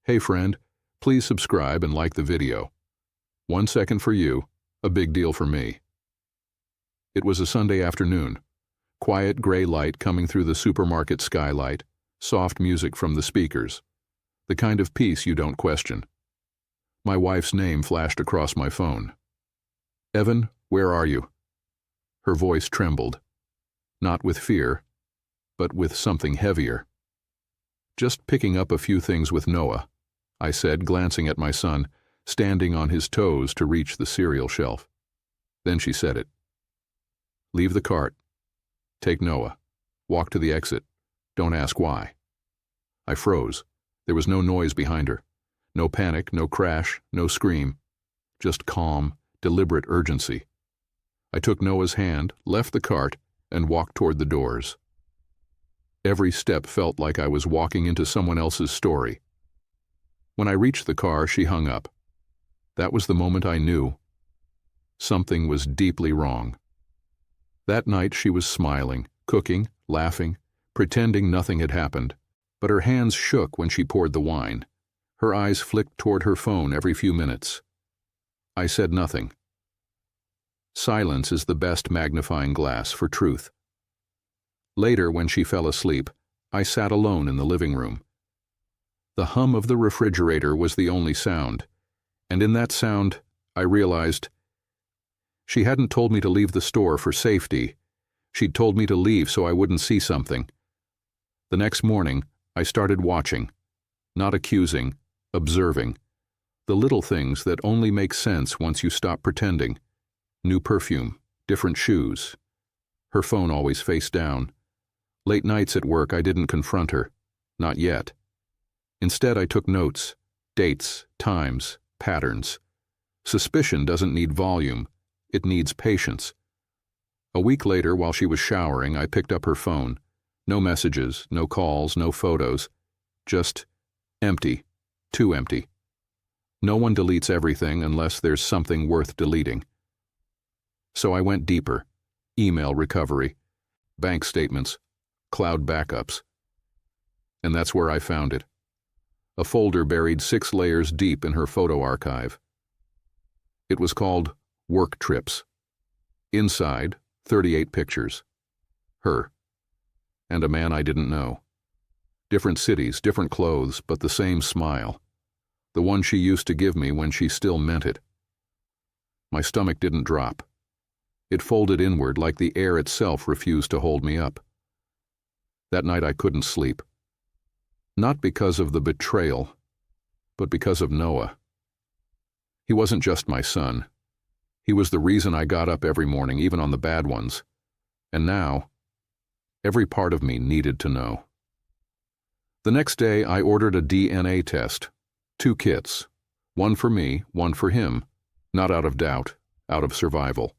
Hey friend, please subscribe and like the video. 1 second for you, a big deal for me. It was a Sunday afternoon. Quiet gray light coming through the supermarket skylight, soft music from the speakers. The kind of peace you don't question. My wife's name flashed across my phone. Evan, where are you? Her voice trembled. Not with fear, but with something heavier. Just picking up a few things with Noah, I said, glancing at my son, standing on his toes to reach the cereal shelf. Then she said it. Leave the cart. Take Noah. Walk to the exit. Don't ask why. I froze. There was no noise behind her. No panic, no crash, no scream. Just calm, deliberate urgency. I took Noah's hand, left the cart, and walked toward the doors. Every step felt like I was walking into someone else's story. When I reached the car, she hung up. That was the moment I knew. Something was deeply wrong. That night she was smiling, cooking, laughing, pretending nothing had happened, but her hands shook when she poured the wine. Her eyes flicked toward her phone every few minutes. I said nothing. Silence is the best magnifying glass for truth. Later, when she fell asleep, I sat alone in the living room. The hum of the refrigerator was the only sound, and in that sound, I realized she hadn't told me to leave the store for safety. She'd told me to leave so I wouldn't see something. The next morning, I started watching, not accusing, observing. The little things that only make sense once you stop pretending. New perfume, different shoes. Her phone always face down. Late nights at work, I didn't confront her. Not yet. Instead, I took notes, dates, times, patterns. Suspicion doesn't need volume. It needs patience. A week later, while she was showering, I picked up her phone. No messages, no calls, no photos. Just empty. Too empty. No one deletes everything unless there's something worth deleting. So I went deeper. Email recovery, bank statements, cloud backups. And that's where I found it. A folder buried 6 layers deep in her photo archive. It was called Work Trips. Inside, 38 pictures. Her. And a man I didn't know. Different cities, different clothes, but the same smile. The one she used to give me when she still meant it. My stomach didn't drop. It folded inward like the air itself refused to hold me up. That night I couldn't sleep. Not because of the betrayal, but because of Noah. He wasn't just my son. He was the reason I got up every morning, even on the bad ones. And now, every part of me needed to know. The next day, I ordered a DNA test. 2 kits. One for me, one for him. Not out of doubt, out of survival.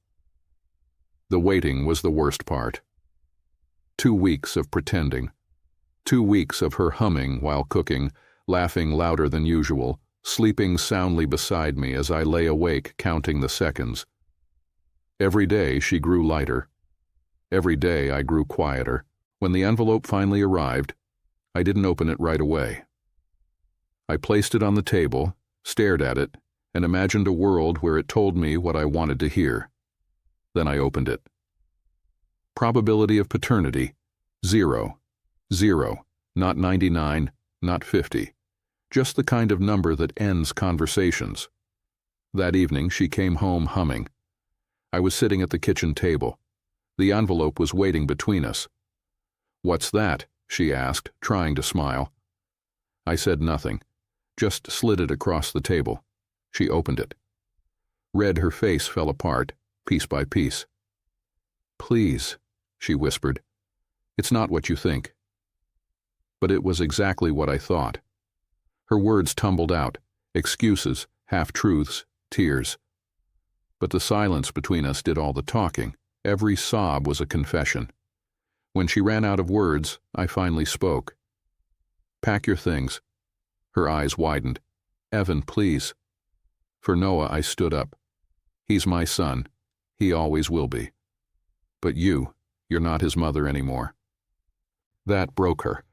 The waiting was the worst part. 2 weeks of pretending. 2 weeks of her humming while cooking, laughing louder than usual, sleeping soundly beside me as I lay awake counting the seconds. Every day she grew lighter. Every day I grew quieter. When the envelope finally arrived, I didn't open it right away. I placed it on the table, stared at it, and imagined a world where it told me what I wanted to hear. Then I opened it. Probability of paternity, 0. 0, not 99, not 50. Just the kind of number that ends conversations. That evening she came home humming. I was sitting at the kitchen table. The envelope was waiting between us. "What's that?" she asked, trying to smile. I said nothing, just slid it across the table. She opened it. Read her face fell apart, piece by piece. "Please," she whispered. "It's not what you think." But it was exactly what I thought. Her words tumbled out, excuses, half-truths, tears. But the silence between us did all the talking. Every sob was a confession. When she ran out of words, I finally spoke. "Pack your things." Her eyes widened. "Evan, please." For Noah, I stood up. "He's my son. He always will be. But you're not his mother anymore." That broke her.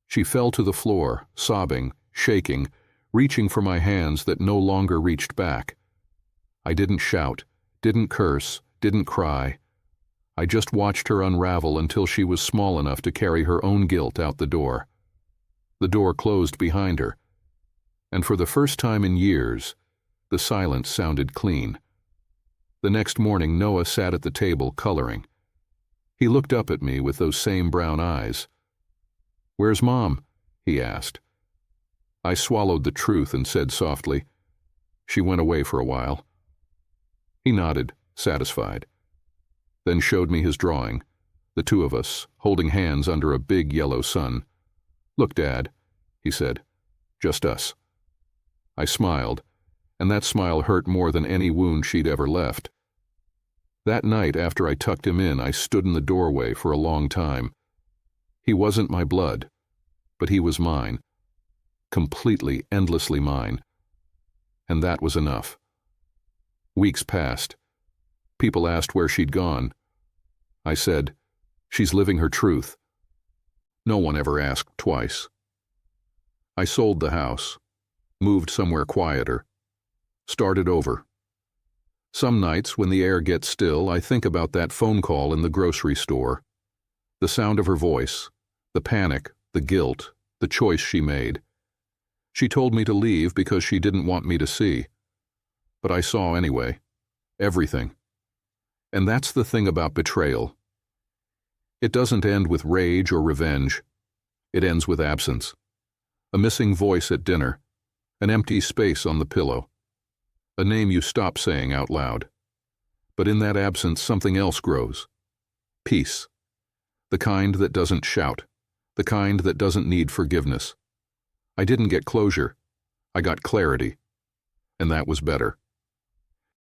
She fell to the floor, sobbing, shaking, reaching for my hands that no longer reached back. I didn't shout, didn't curse, didn't cry. I just watched her unravel until she was small enough to carry her own guilt out the door. The door closed behind her, and for the first time in years, the silence sounded clean. The next morning, Noah sat at the table coloring. He looked up at me with those same brown eyes. "Where's Mom?" he asked. I swallowed the truth and said softly, "She went away for a while." He nodded, satisfied, then showed me his drawing, the two of us, holding hands under a big yellow sun. "Look, Dad," he said, "just us." I smiled, and that smile hurt more than any wound she'd ever left. That night, after I tucked him in, I stood in the doorway for a long time. He wasn't my blood, but he was mine. Completely, endlessly mine. And that was enough. Weeks passed. People asked where she'd gone. I said, "She's living her truth." No one ever asked twice. I sold the house, moved somewhere quieter, started over. Some nights, when the air gets still, I think about that phone call in the grocery store. The sound of her voice, the panic, the guilt, the choice she made. She told me to leave because she didn't want me to see. But I saw anyway. Everything. And that's the thing about betrayal. It doesn't end with rage or revenge. It ends with absence. A missing voice at dinner. An empty space on the pillow. A name you stop saying out loud. But in that absence, something else grows. Peace. The kind that doesn't shout. The kind that doesn't need forgiveness. I didn't get closure. I got clarity. And that was better.